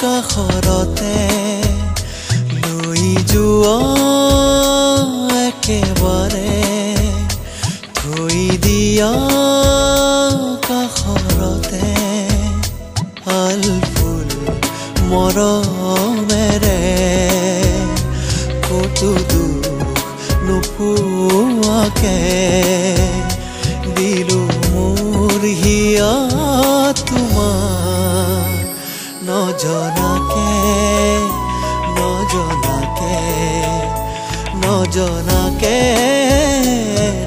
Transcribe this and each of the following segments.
কাষৰতে লৈ যোৱা একেবাৰে থৈ দিয়া কাষৰতে আল ফুল মৰমেৰে কতো দুখ নোপোৱাকে দিলো মোৰ হিয়া তোমাৰ নজনাকে নজনাকে নজনাকে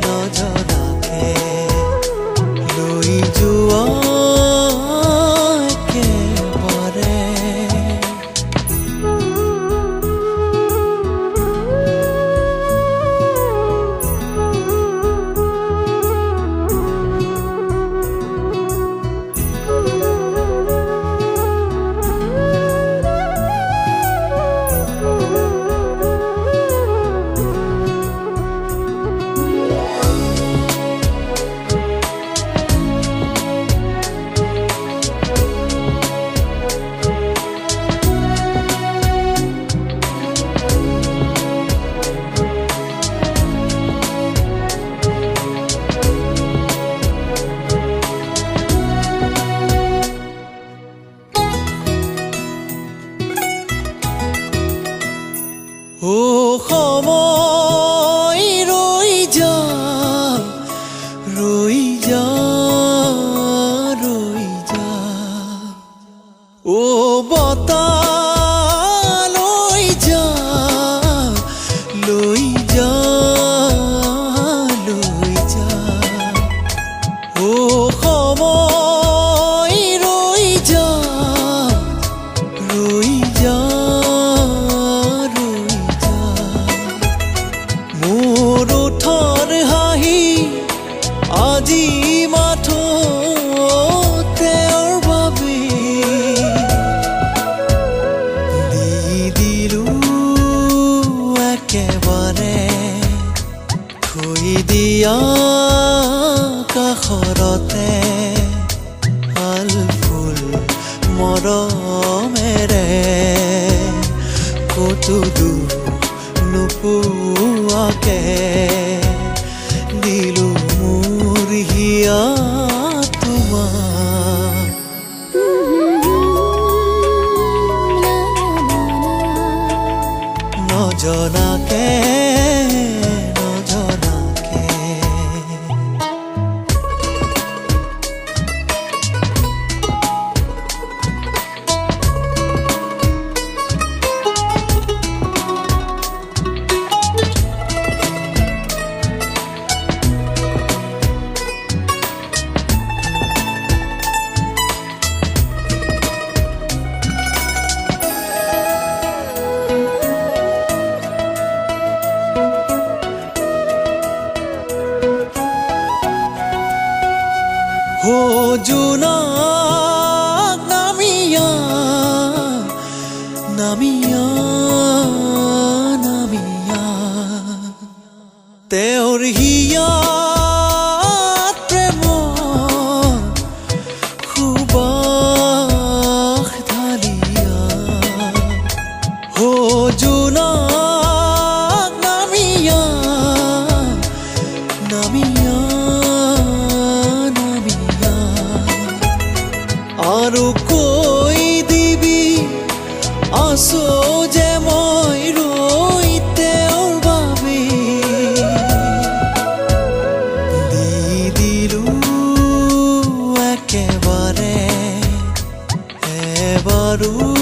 নজনাকে লৈ যোৱা একেবাৰে ও সময় ৰৈ যা ৰৈ যা ৰৈ যা ও বতাহ লৈ যা লৈ যা লৈ যা ও সময় ৰৈ যা ৰৈ যা মোৰ ওঠৰ হাঁহি আজি মাথো তেওঁৰ বাবে দি দিলো একেবাৰে থৈ দিয়া কাষৰতে আল ফুল মৰমেৰে কতো দুখ নোপোৱাকে দিলো মোৰ হিয়া তোমাৰ নজনাকে নজনাকে ও জোনাক নামিয়া নামিয়া নামিয়া তেওঁৰ হিয়াত প্ৰেমৰ সুবাস ঢালিয়া ও জোনাক নামিয়া নামিয়া আৰু কৈ দিবি আছো যে মই এবাৰে এবাৰো